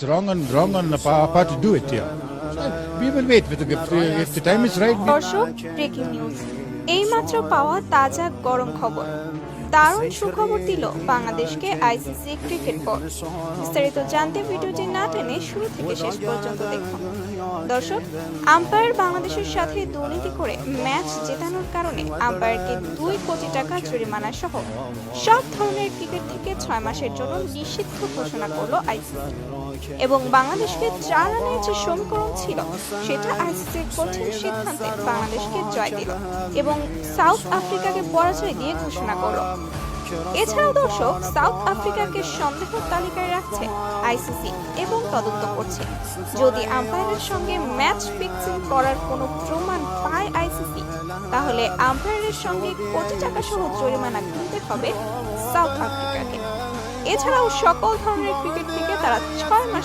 wrong on the part to do it here. We will wait if the time is right. দর্শক, breaking news, এইমাত্র পাওয়া তাজা গরম খবর, দারুণ সুখবর দিল বাংলাদেশকে আইসিসি ক্রিকেট বোর্ড। বিস্তারিত জানতে ভিডিওটি না টেনে শুরু থেকে শেষ পর্যন্ত দেখুন। দর্শক, আম্পায়ার বাংলাদেশের সাথে দুর্নীতি করে ম্যাচ জেতানোর কারণে আম্পায়ারকে 2 কোটি টাকা জরিমানা সহ সব ধরনের ক্রিকেট থেকে 6 মাসের জন্য নিষিদ্ধ ঘোষণা করলো আইসিসি। এবং বাংলাদেশকে 4 রানের যে সমীকরণ ছিল সেটা আইসিসির কঠিন সিদ্ধান্তে বাংলাদেশকে জয় দিল এবং সাউথ আফ্রিকাকে পরাজয় দিয়ে ঘোষণা করলো। এছাড়াও দর্শক, সাউথ আফ্রিকাকে সন্দেহ তালিকায় রাখছে আইসিসি এবং তদন্ত করছে। যদি আম্পায়ারের সঙ্গে ম্যাচ ফিক্সিং করার কোনো প্রমাণ পায় আইসিসি, তাহলে আম্পায়ারের সঙ্গে কোটি টাকা সহ জরিমানা গুনতে হবে সাউথ আফ্রিকাকে। এছাড়াও সকল ধরনের ক্রিকেট থেকে তারা 6 মাস